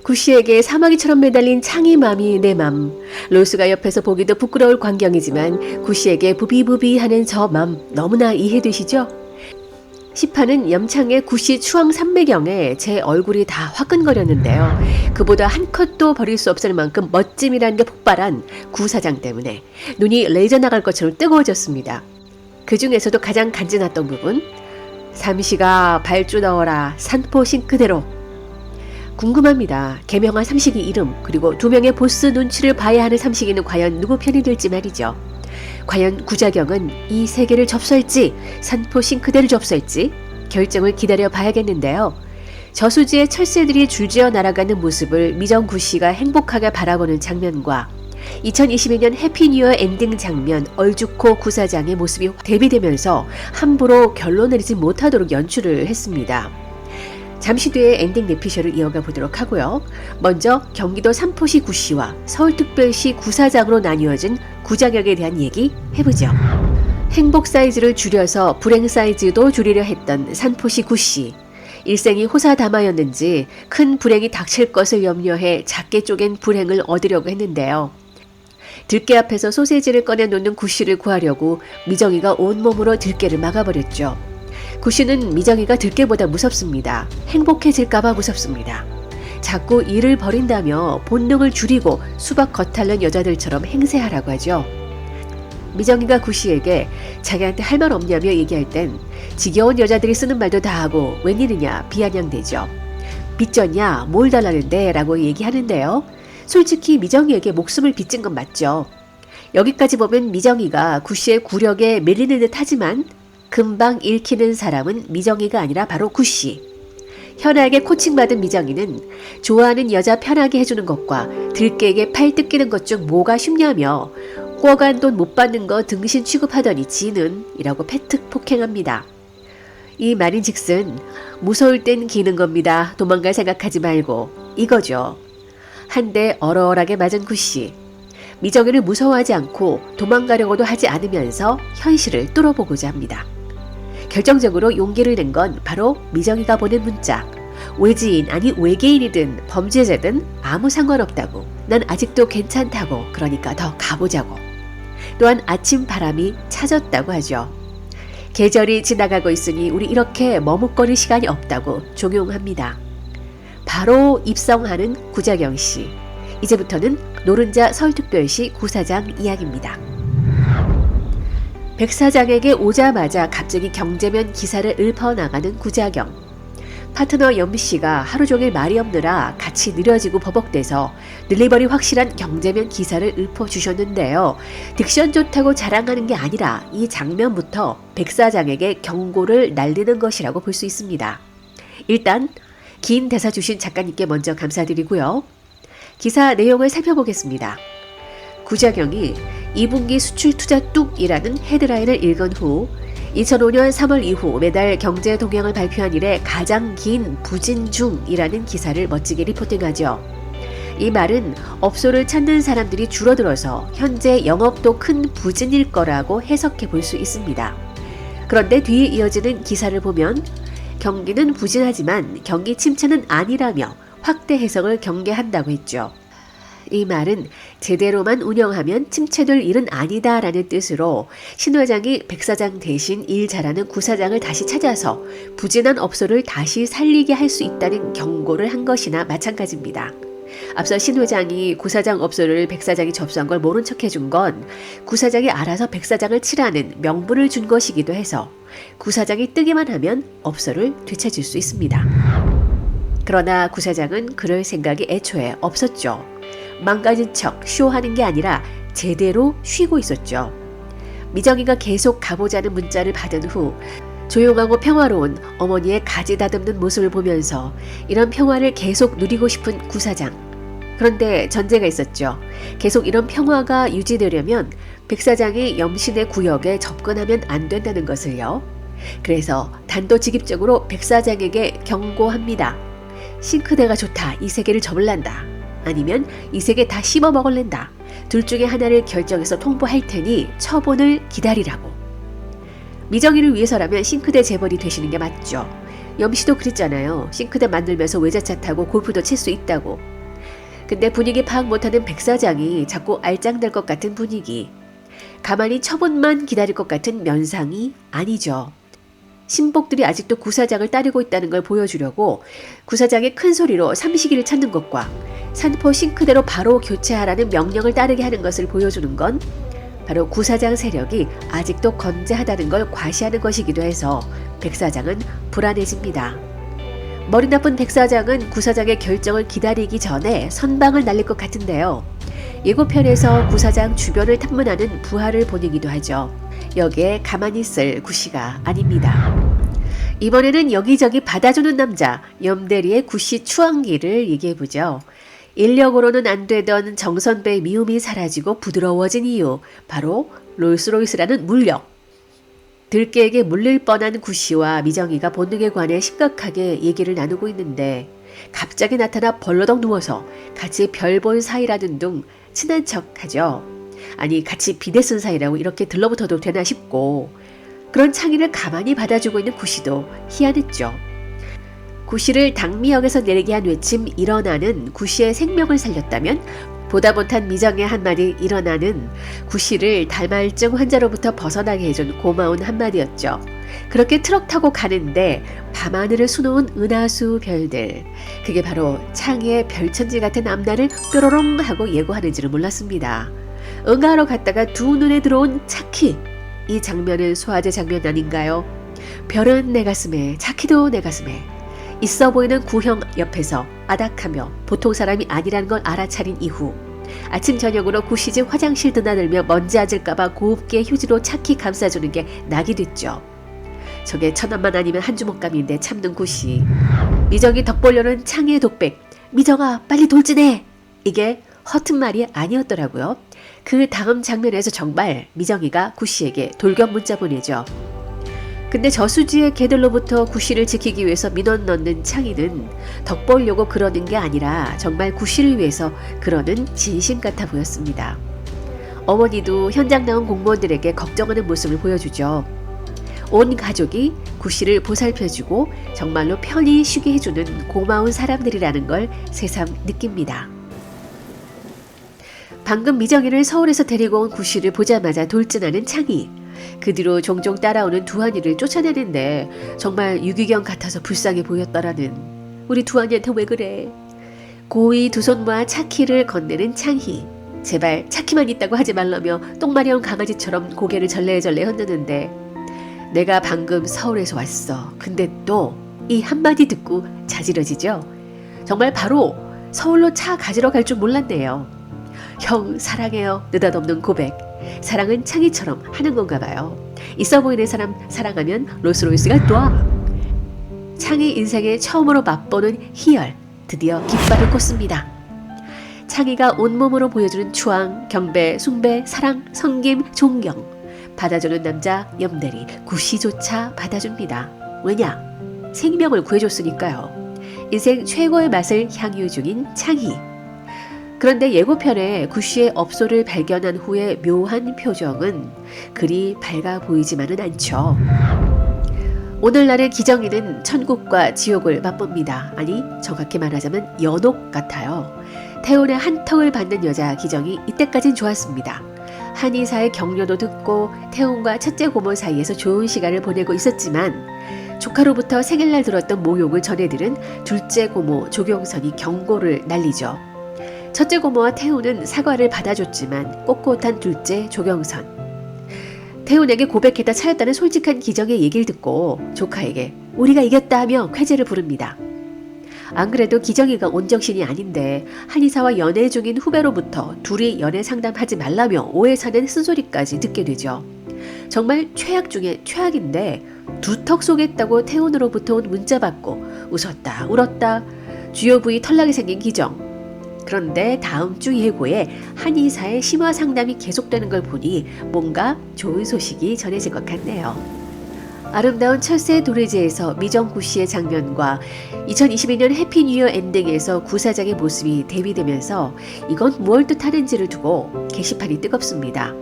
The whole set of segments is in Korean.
구씨에게 사마귀처럼 매달린 창의맘이 내 맘. 로스가 옆에서 보기도 부끄러울 광경이지만 구씨에게 부비부비하는 저 맘 너무나 이해되시죠? 시판은 염창의 구씨 추앙 삼매경에 제 얼굴이 다 화끈거렸는데요. 그보다 한 컷도 버릴 수 없을 만큼 멋짐이라는 게 폭발한 구 사장 때문에 눈이 레이저 나갈 것처럼 뜨거워졌습니다. 그 중에서도 가장 간지났던 부분, 삼시가 발주 넣어라 산포 싱크대로. 궁금합니다. 개명한 삼식이 이름, 그리고 두 명의 보스 눈치를 봐야 하는 삼식이는 과연 누구 편이 될지 말이죠. 과연 구자경은 이 세계를 접수할지 산포 싱크대를 접수할지 결정을 기다려 봐야겠는데요. 저수지에 철새들이 줄지어 날아가는 모습을 미정구 씨가 행복하게 바라보는 장면과 2022년 해피뉴어 엔딩 장면 얼죽코 구사장의 모습이 대비되면서 함부로 결론 내리지 못하도록 연출을 했습니다. 잠시 뒤에 엔딩 내피셜을 이어가 보도록 하고요. 먼저 경기도 삼포시 구씨와 서울특별시 구사장으로 나뉘어진 구자격에 대한 얘기 해보죠. 행복 사이즈를 줄여서 불행 사이즈도 줄이려 했던 산포시 구씨. 일생이 호사다마였는지 큰 불행이 닥칠 것을 염려해 작게 쪼갠 불행을 얻으려고 했는데요. 들깨 앞에서 소세지를 꺼내놓는 구씨를 구하려고 미정이가 온몸으로 들깨를 막아버렸죠. 구씨는 미정이가 들깨보다 무섭습니다. 행복해질까봐 무섭습니다. 자꾸 일을 버린다며 본능을 줄이고 수박 겉핥는 여자들처럼 행세하라고 하죠. 미정이가 구씨에게 자기한테 할 말 없냐며 얘기할 땐 지겨운 여자들이 쓰는 말도 다 하고 웬일이냐 비아냥대죠. 빚졌냐 뭘 달라는데 라고 얘기하는데요. 솔직히 미정이에게 목숨을 빚진 건 맞죠. 여기까지 보면 미정이가 구씨의 구력에 밀리는 듯 하지만 금방 읽히는 사람은 미정이가 아니라 바로 구씨. 현아에게 코칭받은 미정이는 좋아하는 여자 편하게 해주는 것과 들깨에게 팔 뜯기는 것 중 뭐가 쉽냐며 꿔간 돈 못 받는 거 등신 취급하더니 지는 이라고 패특 폭행합니다. 이 말인즉슨 무서울 땐 기는 겁니다. 도망갈 생각하지 말고 이거죠. 한 대 얼얼하게 맞은 구씨. 미정이를 무서워하지 않고 도망가려고도 하지 않으면서 현실을 뚫어보고자 합니다. 결정적으로 용기를 낸 건 바로 미정이가 보낸 문자. 외지인 아니 외계인이든 범죄자든 아무 상관없다고. 난 아직도 괜찮다고. 그러니까 더 가보자고. 또한 아침 바람이 차졌다고 하죠. 계절이 지나가고 있으니 우리 이렇게 머뭇거릴 시간이 없다고 종용합니다. 바로 입성하는 구자경 씨. 이제부터는 노른자 서울특별시 구사장 이야기입니다. 백 사장에게 오자마자 갑자기 경제면 기사를 읊어나가는 구자경. 파트너 염씨가 하루 종일 말이 없느라 같이 느려지고 버벅대서 딜리버리 확실한 경제면 기사를 읊어주셨는데요. 딕션 좋다고 자랑하는 게 아니라 이 장면부터 백 사장에게 경고를 날리는 것이라고 볼 수 있습니다. 일단 긴 대사 주신 작가님께 먼저 감사드리고요. 기사 내용을 살펴보겠습니다. 구자경이 2분기 수출 투자 뚝이라는 헤드라인을 읽은 후 2005년 3월 이후 매달 경제 동향을 발표한 이래 가장 긴 부진 중이라는 기사를 멋지게 리포팅하죠. 이 말은 업소를 찾는 사람들이 줄어들어서 현재 영업도 큰 부진일 거라고 해석해 볼 수 있습니다. 그런데 뒤에 이어지는 기사를 보면 경기는 부진하지만 경기 침체는 아니라며 확대 해석을 경계한다고 했죠. 이 말은 제대로만 운영하면 침체될 일은 아니다라는 뜻으로 신 회장이 백 사장 대신 일 잘하는 구사장을 다시 찾아서 부진한 업소를 다시 살리게 할 수 있다는 경고를 한 것이나 마찬가지입니다. 앞서 신 회장이 구사장 업소를 백 사장이 접수한 걸 모른 척 해준 건 구사장이 알아서 백 사장을 치라는 명분을 준 것이기도 해서 구사장이 뜨기만 하면 업소를 되찾을 수 있습니다. 그러나 구사장은 그럴 생각이 애초에 없었죠. 망가진 척 쇼하는 게 아니라 제대로 쉬고 있었죠. 미정이가 계속 가보자는 문자를 받은 후 조용하고 평화로운 어머니의 가지 다듬는 모습을 보면서 이런 평화를 계속 누리고 싶은 구사장. 그런데 전제가 있었죠. 계속 이런 평화가 유지되려면 백 사장이 염신의 구역에 접근하면 안 된다는 것을요. 그래서 단도직입적으로 백 사장에게 경고합니다. 싱크대가 좋다. 이 세계를 접을란다. 아니면 이 세계 다 씹어 먹을랜다. 둘 중에 하나를 결정해서 통보할 테니 처분을 기다리라고. 미정이를 위해서라면 싱크대 재벌이 되시는 게 맞죠. 염씨도 그랬잖아요. 싱크대 만들면서 외제차 타고 골프도 칠 수 있다고. 근데 분위기 파악 못하는 백 사장이 자꾸 알짱될 것 같은 분위기. 가만히 처분만 기다릴 것 같은 면상이 아니죠. 신복들이 아직도 구사장을 따르고 있다는 걸 보여주려고 구사장이 큰 소리로 삼시기를 찾는 것과 산포 싱크대로 바로 교체하라는 명령을 따르게 하는 것을 보여주는 건 바로 구사장 세력이 아직도 건재하다는 걸 과시하는 것이기도 해서 백사장은 불안해집니다. 머리 나쁜 백사장은 구사장의 결정을 기다리기 전에 선방을 날릴 것 같은데요. 예고편에서 구사장 주변을 탐문하는 부하를 보내기도 하죠. 여기에 가만히 있을 구씨가 아닙니다. 이번에는 여기저기 받아주는 남자 염대리의 구씨 추앙기를 얘기해보죠. 인력으로는 안 되던 정선배의 미움이 사라지고 부드러워진 이유, 바로 롤스로이스라는 물력. 들깨에게 물릴 뻔한 구씨와 미정이가 본능에 관해 심각하게 얘기를 나누고 있는데 갑자기 나타나 벌러덩 누워서 같이 별 본 사이라는 둥 친한 척하죠. 아니 같이 비대 쓴 사이라고 이렇게 들러붙어도 되나 싶고 그런 창의를 가만히 받아주고 있는 구씨도 희한했죠. 구씨를 당미역에서 내리게 한 외침 일어나는 구씨의 생명을 살렸다면 보다 못한 미정의 한마디 일어나는 구씨를 달말증 환자로부터 벗어나게 해준 고마운 한마디였죠. 그렇게 트럭 타고 가는데 밤하늘을 수놓은 은하수 별들, 그게 바로 창의의 별천지 같은 앞날을 뾰로롱 하고 예고하는지를 몰랐습니다. 응가하러 갔다가 두 눈에 들어온 차키, 이 장면은 소화제 장면 아닌가요? 별은 내 가슴에, 차키도 내 가슴에. 있어 보이는 구형 옆에서 아닥하며 보통 사람이 아니라는 걸 알아차린 이후 아침 저녁으로 구씨집 화장실 드나들며 먼지 앉을까봐 곱게 휴지로 차키 감싸주는 게 낙이 됐죠. 저게 1,000원만 아니면 한 주먹감인데 참는 구씨. 미정이 덕보려는 창의의 독백, 미정아 빨리 돌진해! 이게 허튼 말이 아니었더라고요. 그 다음 장면에서 정말 미정이가 구씨에게 돌격 문자 보내죠. 근데 저수지의 개들로부터 구씨를 지키기 위해서 민원 넣는 창의는 덕보려고 그러는 게 아니라 정말 구씨를 위해서 그러는 진심 같아 보였습니다. 어머니도 현장 나온 공무원들에게 걱정하는 모습을 보여주죠. 온 가족이 구씨를 보살펴주고 정말로 편히 쉬게 해주는 고마운 사람들이라는 걸 새삼 느낍니다. 방금 미정이를 서울에서 데리고 온 구씨를 보자마자 돌진하는 창의. 그 뒤로 종종 따라오는 두한이를 쫓아내는데 정말 유기견 같아서 불쌍해 보였더라는. 우리 두한이한테 왜 그래? 고이 두 손 모아 차키를 건네는 창희. 제발 차키만 있다고 하지 말라며 똥마려운 강아지처럼 고개를 절레절레 흔드는데 내가 방금 서울에서 왔어. 근데 또 이 한마디 듣고 자지러지죠. 정말 바로 서울로 차 가지러 갈 줄 몰랐네요. 형 사랑해요. 느닷없는 고백. 사랑은 창의처럼 하는 건가 봐요. 있어 보이는 사람 사랑하면 롤스로이스가 놔. 창의 인생에 처음으로 맛보는 희열. 드디어 깃발을 꽂습니다. 창의가 온몸으로 보여주는 추앙, 경배, 숭배, 사랑, 섬김, 존경. 받아주는 남자 염대리 구씨조차 받아줍니다. 왜냐? 생명을 구해줬으니까요. 인생 최고의 맛을 향유 중인 창의. 그런데 예고편에 구씨의 업소를 발견한 후의 묘한 표정은 그리 밝아 보이지만은 않죠. 오늘날의 기정이는 천국과 지옥을 맛봅니다. 아니 정확히 말하자면 연옥 같아요. 태훈의 한턱을 받는 여자 기정이 이때까진 좋았습니다. 한의사의 격려도 듣고 태훈과 첫째 고모 사이에서 좋은 시간을 보내고 있었지만 조카로부터 생일날 들었던 모욕을 전해들은 둘째 고모 조경선이 경고를 날리죠. 첫째 고모와 태훈은 사과를 받아줬지만 꼿꼿한 둘째 조경선. 태훈에게 고백했다 차였다는 솔직한 기정의 얘기를 듣고 조카에게 우리가 이겼다 하며 쾌재를 부릅니다. 안 그래도 기정이가 온정신이 아닌데 한의사와 연애 중인 후배로부터 둘이 연애 상담하지 말라며 오해 사는 쓴소리까지 듣게 되죠. 정말 최악 중에 최악인데 두턱 쏘겠다고 태훈으로부터 온 문자 받고 웃었다 울었다 주요 부위 털나게 생긴 기정. 그런데 다음 주 예고에 한의사의 심화 상담이 계속되는 걸 보니 뭔가 좋은 소식이 전해질 것 같네요. 아름다운 철새 도래지에서 미정구 씨의 장면과 2022년 해피뉴이어 엔딩에서 구사장의 모습이 대비되면서 이건 무얼 뜻하는지를 두고 게시판이 뜨겁습니다.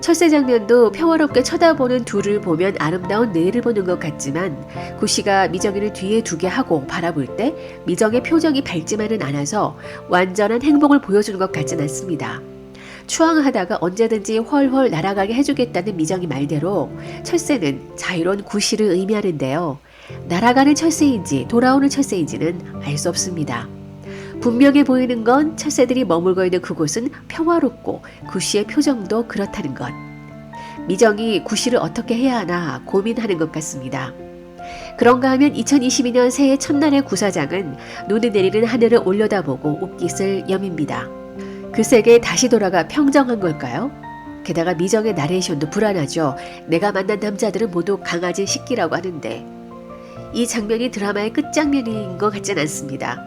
철새 장면도 평화롭게 쳐다보는 둘을 보면 아름다운 내일을 보는 것 같지만 구씨가 미정이를 뒤에 두게 하고 바라볼 때 미정의 표정이 밝지만은 않아서 완전한 행복을 보여주는 것 같진 않습니다. 추앙하다가 언제든지 훨훨 날아가게 해주겠다는 미정이 말대로 철새는 자유로운 구씨를 의미하는데요. 날아가는 철새인지 돌아오는 철새인지는 알 수 없습니다. 분명해 보이는 건 철새들이 머물고 있는 그곳은 평화롭고 구씨의 표정도 그렇다는 것. 미정이 구씨를 어떻게 해야 하나 고민하는 것 같습니다. 그런가 하면 2022년 새해 첫날의 구사장은 눈이 내리는 하늘을 올려다보고 옷깃을 여밉니다. 그 세계에 다시 돌아가 평정한 걸까요? 게다가 미정의 나레이션도 불안하죠. 내가 만난 남자들은 모두 강아지 식기라고 하는데 이 장면이 드라마의 끝장면인 것 같진 않습니다.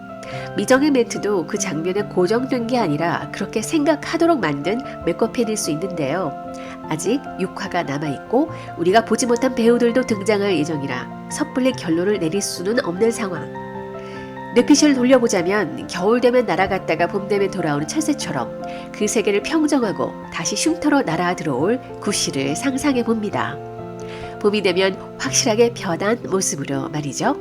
미정의 멘트도 그 장면에 고정된 게 아니라 그렇게 생각하도록 만든 메커펜일 수 있는데요. 아직 6화가 남아있고 우리가 보지 못한 배우들도 등장할 예정이라 섣불리 결론을 내릴 수는 없는 상황. 뇌피셜을 돌려보자면 겨울 되면 날아갔다가 봄 되면 돌아오는 철새처럼 그 세계를 평정하고 다시 흉터로 날아 들어올 구씨를 상상해봅니다. 봄이 되면 확실하게 변한 모습으로 말이죠.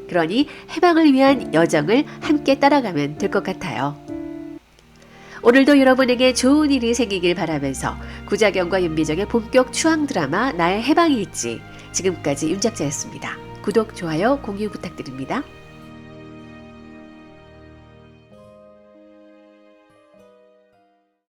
그러니 해방을 위한 여정을 함께 따라가면 될 것 같아요. 오늘도 여러분에게 좋은 일이 생기길 바라면서 구자경과 윤미정의 본격 추앙 드라마 나의 해방일지 지금까지 윤작자였습니다. 구독, 좋아요, 공유 부탁드립니다.